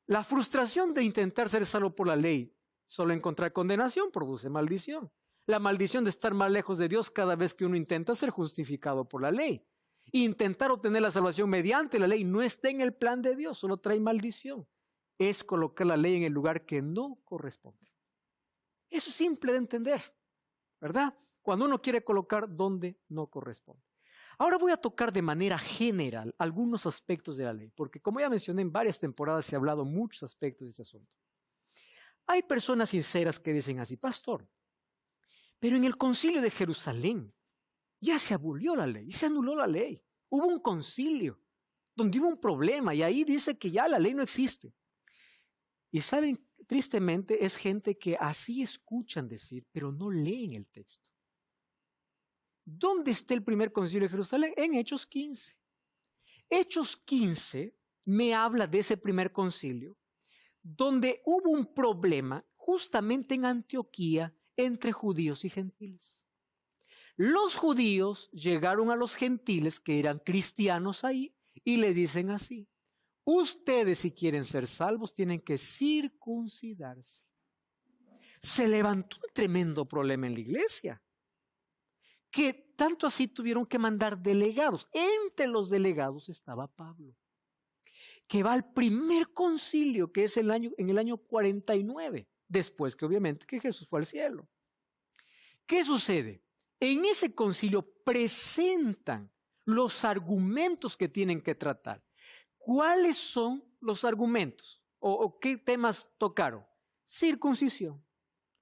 La frustración de intentar ser salvo por la ley, solo encontrar condenación, produce maldición. La maldición de estar más lejos de Dios cada vez que uno intenta ser justificado por la ley. Intentar obtener la salvación mediante la ley no está en el plan de Dios, solo trae maldición. Es colocar la ley en el lugar que no corresponde. Eso es simple de entender, ¿verdad? Cuando uno quiere colocar donde no corresponde. Ahora voy a tocar de manera general algunos aspectos de la ley, porque como ya mencioné en varias temporadas se ha hablado muchos aspectos de este asunto. Hay personas sinceras que dicen así, pastor, pero en el concilio de Jerusalén ya se abolió la ley, se anuló la ley. Hubo un concilio donde hubo un problema y ahí dice que ya la ley no existe. Y saben, tristemente es gente que así escuchan decir, pero no leen el texto. ¿Dónde está el primer concilio de Jerusalén? En Hechos 15. Hechos 15 me habla de ese primer concilio, donde hubo un problema justamente en Antioquía entre judíos y gentiles. Los judíos llegaron a los gentiles que eran cristianos ahí y les dicen así, ustedes si quieren ser salvos tienen que circuncidarse. Se levantó un tremendo problema en la iglesia, que tanto así tuvieron que mandar delegados. Entre los delegados estaba Pablo, que va al primer concilio, que es en el año 49, después que obviamente que Jesús fue al cielo. ¿Qué sucede? En ese concilio presentan los argumentos que tienen que tratar. ¿Cuáles son los argumentos? ¿O qué temas tocaron? Circuncisión.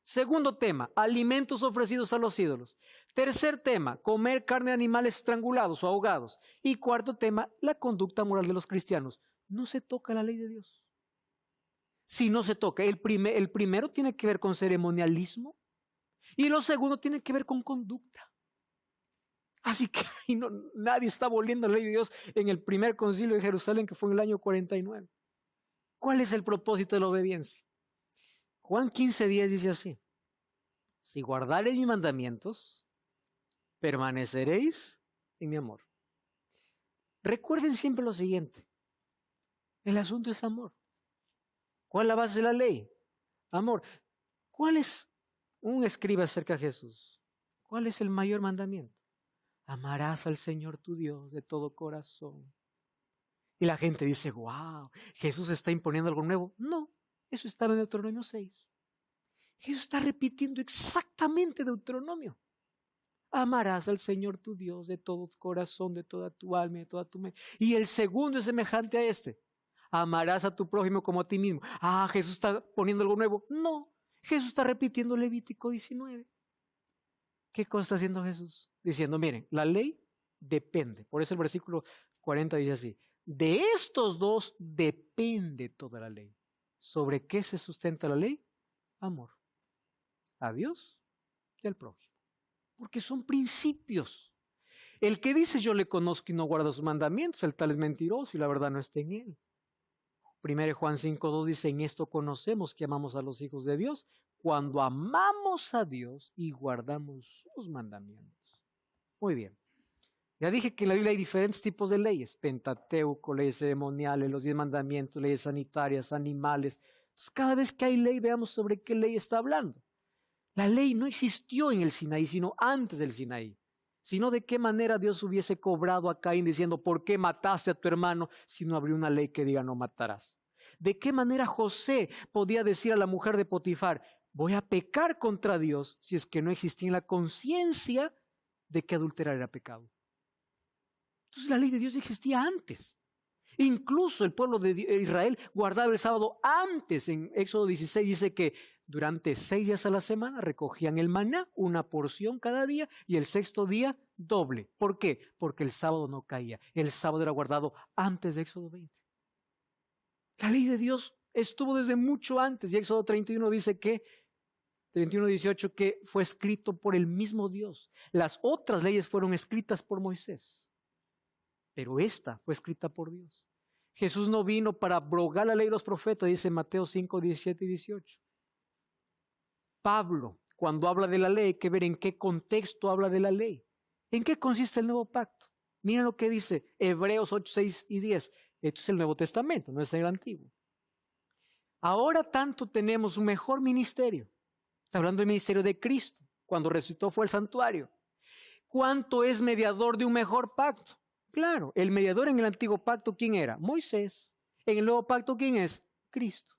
Segundo tema, alimentos ofrecidos a los ídolos. Tercer tema, comer carne de animales estrangulados o ahogados. Y cuarto tema, la conducta moral de los cristianos. No se toca la ley de Dios. Si no se toca, el primero tiene que ver con ceremonialismo y lo segundo tiene que ver con conducta. Así que nadie está aboliendo la ley de Dios en el primer concilio de Jerusalén, que fue en el año 49. ¿Cuál es el propósito de la obediencia? Juan 15:10 dice así, si guardareis mis mandamientos, permaneceréis en mi amor. Recuerden siempre lo siguiente, el asunto es amor. ¿Cuál es la base de la ley? Amor. ¿Cuál es, un escriba acerca de Jesús, cuál es el mayor mandamiento? Amarás al Señor tu Dios de todo corazón. Y la gente dice, wow, Jesús está imponiendo algo nuevo. No, eso estaba en Deuteronomio 6. Jesús está repitiendo exactamente Deuteronomio. Amarás al Señor tu Dios de todo tu corazón, de toda tu alma, de toda tu mente. Y el segundo es semejante a este. Amarás a tu prójimo como a ti mismo. Ah, Jesús está poniendo algo nuevo. No, Jesús está repitiendo Levítico 19. ¿Qué cosa está haciendo Jesús? Diciendo, miren, la ley depende. Por eso el versículo 40 dice así. De estos dos depende toda la ley. ¿Sobre qué se sustenta la ley? Amor. A Dios y al prójimo. Porque son principios. El que dice yo le conozco y no guarda sus mandamientos, el tal es mentiroso y la verdad no está en él. 1 Juan 5:2 dice, en esto conocemos que amamos a los hijos de Dios, cuando amamos a Dios y guardamos sus mandamientos. Muy bien. Ya dije que en la Biblia hay diferentes tipos de leyes, Pentateuco, leyes ceremoniales, los 10 mandamientos, leyes sanitarias, animales. Entonces, cada vez que hay ley, veamos sobre qué ley está hablando. La ley no existió en el Sinaí, sino antes del Sinaí. Sino de qué manera Dios hubiese cobrado a Caín diciendo, ¿por qué mataste a tu hermano si no habría una ley que diga no matarás? ¿De qué manera José podía decir a la mujer de Potifar, voy a pecar contra Dios si es que no existía en la conciencia de que adulterar era pecado? Entonces la ley de Dios existía antes. Incluso el pueblo de Israel guardaba el sábado antes. En Éxodo 16 dice que durante 6 días a la semana recogían el maná, una porción cada día, y el sexto día doble. ¿Por qué? Porque el sábado no caía. El sábado era guardado antes de Éxodo 20. La ley de Dios estuvo desde mucho antes. Y Éxodo 31 dice que 31:18 que fue escrito por el mismo Dios. Las otras leyes fueron escritas por Moisés, pero esta fue escrita por Dios. Jesús no vino para abrogar la ley de los profetas, dice Mateo 5, 17 y 18. Pablo, cuando habla de la ley, hay que ver en qué contexto habla de la ley. ¿En qué consiste el nuevo pacto? Mira lo que dice Hebreos 8, 6 y 10. Esto es el Nuevo Testamento, no es el Antiguo. Ahora tanto tenemos un mejor ministerio. Está hablando del ministerio de Cristo, cuando resucitó fue el santuario. ¿Cuánto es mediador de un mejor pacto? Claro, el mediador en el antiguo pacto, ¿quién era? Moisés. En el nuevo pacto, ¿quién es? Cristo.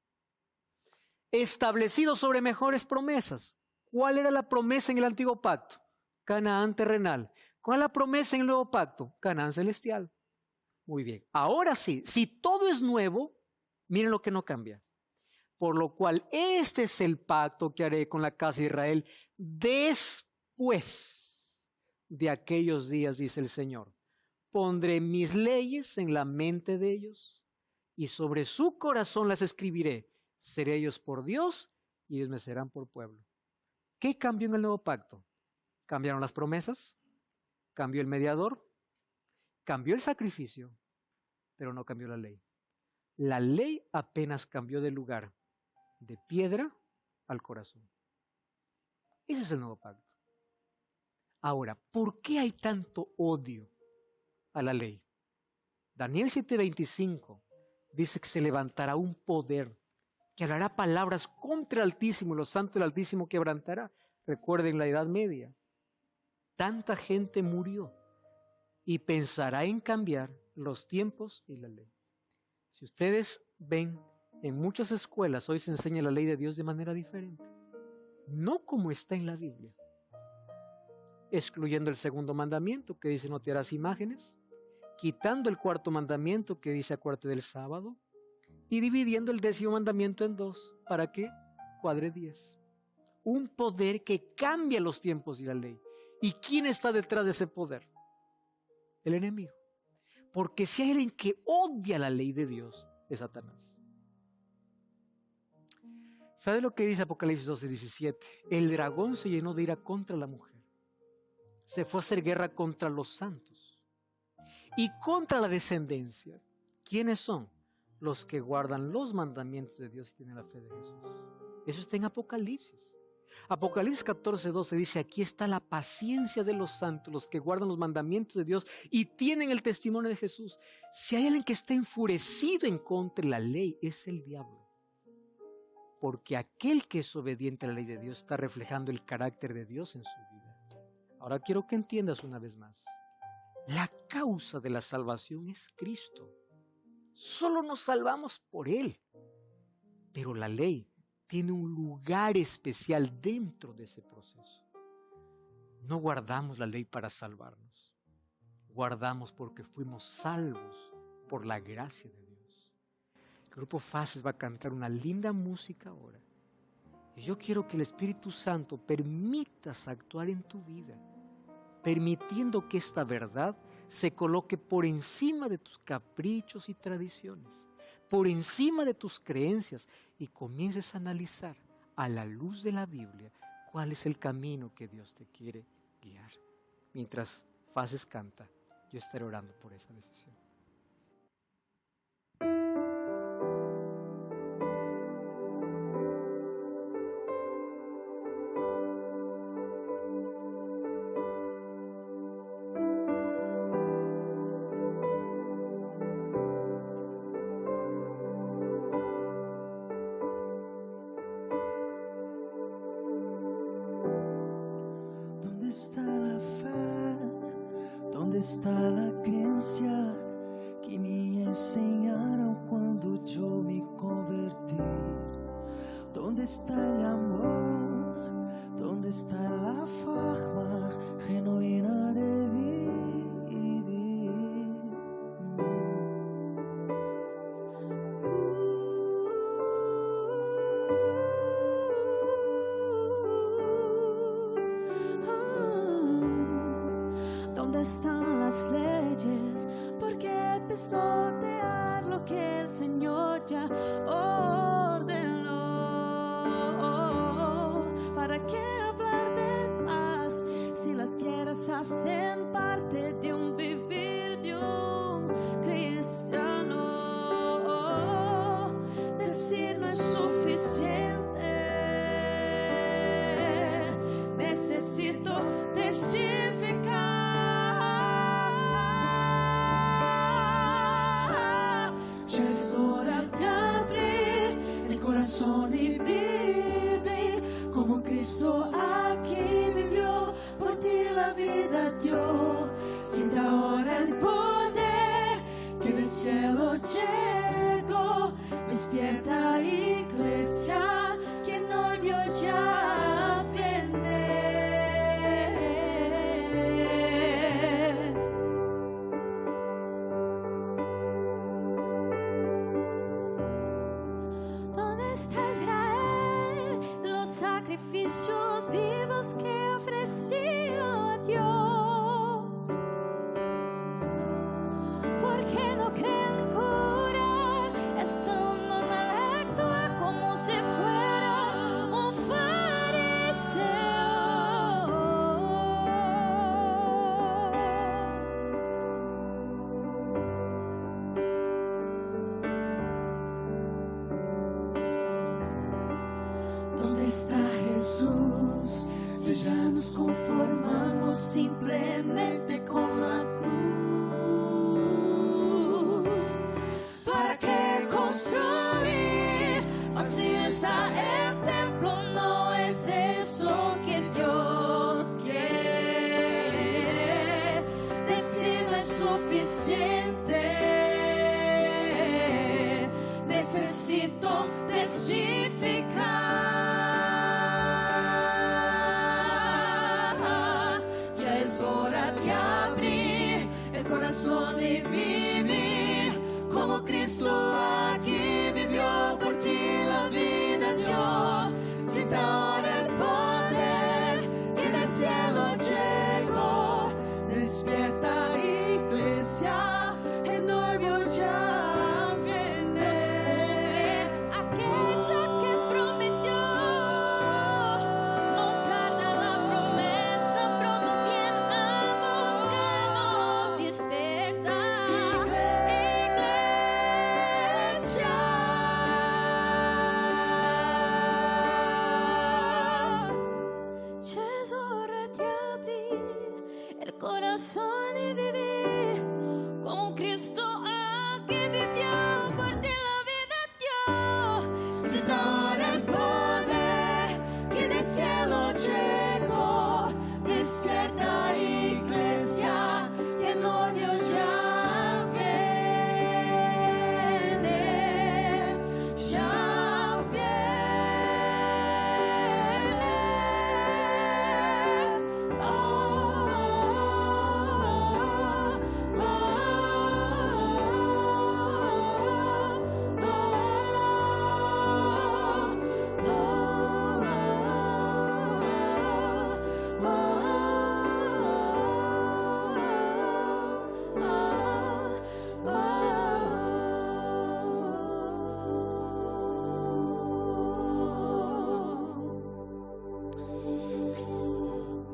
Establecido sobre mejores promesas. ¿Cuál era la promesa en el antiguo pacto? Canaán terrenal. ¿Cuál es la promesa en el nuevo pacto? Canaán celestial. Muy bien. Ahora sí, si todo es nuevo, miren lo que no cambia. Por lo cual, este es el pacto que haré con la casa de Israel después de aquellos días, dice el Señor. Pondré mis leyes en la mente de ellos y sobre su corazón las escribiré. Seré ellos por Dios y ellos me serán por pueblo. ¿Qué cambió en el nuevo pacto? Cambiaron las promesas, cambió el mediador, cambió el sacrificio, pero no cambió la ley. La ley apenas cambió de lugar, de piedra al corazón. Ese es el nuevo pacto. Ahora, ¿por qué hay tanto odio a la ley? Daniel 7:25 dice que se levantará un poder que hablará palabras contra el Altísimo y los santos del Altísimo quebrantará. Recuerden la Edad Media. Tanta gente murió y pensará en cambiar los tiempos y la ley. Si ustedes ven, en muchas escuelas hoy se enseña la ley de Dios de manera diferente. No como está en la Biblia. Excluyendo el segundo mandamiento que dice no te harás imágenes, quitando el cuarto mandamiento que dice acuérdate del sábado y dividiendo el 10º mandamiento en 2 para que cuadre 10. Un poder que cambia los tiempos y la ley. ¿Y quién está detrás de ese poder? El enemigo. Porque si hay alguien que odia la ley de Dios, es Satanás. ¿Sabe lo que dice Apocalipsis 12:17? El dragón se llenó de ira contra la mujer. Se fue a hacer guerra contra los santos y contra la descendencia. ¿Quiénes son? Los que guardan los mandamientos de Dios y tienen la fe de Jesús. Eso está en Apocalipsis. Apocalipsis 14:12 dice, aquí está la paciencia de los santos, los que guardan los mandamientos de Dios y tienen el testimonio de Jesús. Si hay alguien que está enfurecido en contra de la ley, es el diablo. Porque aquel que es obediente a la ley de Dios está reflejando el carácter de Dios en su vida. Ahora quiero que entiendas una vez más. La causa de la salvación es Cristo. Solo nos salvamos por Él. Pero la ley tiene un lugar especial dentro de ese proceso. No guardamos la ley para salvarnos. Guardamos porque fuimos salvos por la gracia de Dios. El grupo Faces va a cantar una linda música ahora. Y yo quiero que el Espíritu Santo permitas actuar en tu vida, permitiendo que esta verdad se coloque por encima de tus caprichos y tradiciones, por encima de tus creencias y comiences a analizar a la luz de la Biblia cuál es el camino que Dios te quiere guiar. Mientras Faces canta, yo estaré orando por esa decisión. ¿Dónde está la fe? ¿Dónde está la creencia que me enseñaron cuando yo me convertí? ¿Dónde está el amor? ¿Dónde está la forma genuina de vivir? ¿Dónde están las leyes? ¿Por qué pisotear lo que el Señor ya ordenó? ¿Para qué hablar de paz si las guerras hacen parte de un vivir de un cristiano? dio. Siente ahora el poder que del cielo llegó. Despierta, iglesia, que el novio ya viene. ¿Dónde está Israel? Los sacrificios vivos que ofreció a Dios. ¿Por qué no creen curar? Es tan normal, actúa como si fuera un fariseo. ¿Dónde está Jesús? Si ya nos conformamos simplemente con la cruz. ¿Para qué construir? Fácil está el templo, no es eso que Dios quiere. Decir no es suficiente. Necesito testificar. Ya es hora de abrir el corazón y vivir como Cristo aquí vivió, por ti la vida dio. Siente ahora el poder que del cielo llegó. Despierta, iglesia, el novio ya viene. Dios cumple aquella que prometió. No tarda la promesa, pronto bien a buscarnos. Despierta, iglesia. Ya es hora de abrir el corazón y vivir como Cristo aquí vivió, por ti la vida dio. Siente ahora el poder que del cielo llegó. Despierta, iglesia, que el novio ya viene. Ya viene.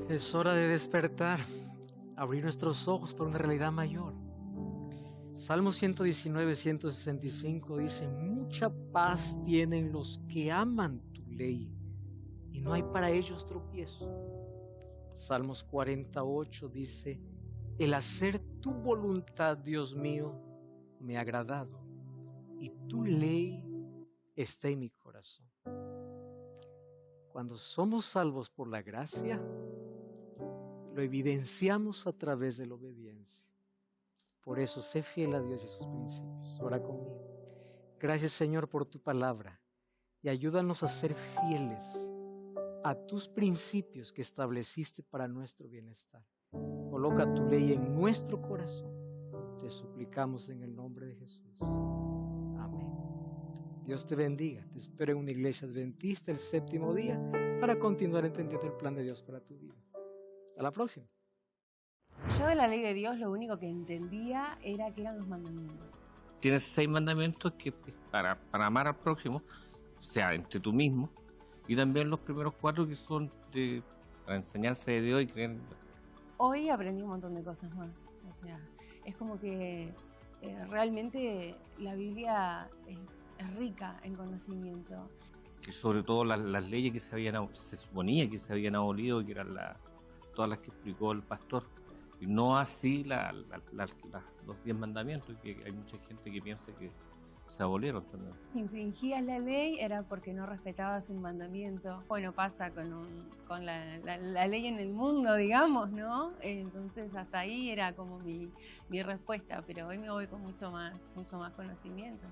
Es hora de despertar, abrir nuestros ojos para una realidad mayor. Salmo 119, 165 dice: mucha paz tienen los que aman tu ley, y no hay para ellos tropiezo. Salmos 48 dice: el hacer tu voluntad, Dios mío, me ha agradado, y tu ley está en mi corazón. Cuando somos salvos por la gracia, lo evidenciamos a través de la obediencia. Por eso, sé fiel a Dios y a sus principios. Ora conmigo. Gracias, Señor, por tu palabra, y ayúdanos a ser fieles a tus principios que estableciste para nuestro bienestar. Coloca tu ley en nuestro corazón. Te suplicamos en el nombre de Jesús. Amén. Dios te bendiga. Te espero en una iglesia adventista el séptimo día para continuar entendiendo el plan de Dios para tu vida. Hasta la próxima. Yo de la ley de Dios lo único que entendía era que eran los mandamientos. Tienes 6 mandamientos que para amar al prójimo, o sea, entre tú mismo, y también los primeros 4 que son para enseñarse de Dios y creer en Dios. Hoy aprendí un montón de cosas más. O sea, es como que realmente la Biblia es rica en conocimiento. Que sobre todo las leyes que se suponía que se habían abolido, que eran todas las que explicó el pastor, y no así los 10 mandamientos, que hay mucha gente que piensa que se abolieron también. Si infringías la ley era porque no respetabas un mandamiento. Bueno, pasa con la ley en el mundo, digamos, ¿no? Entonces hasta ahí era como mi respuesta, pero hoy me voy con mucho más conocimiento.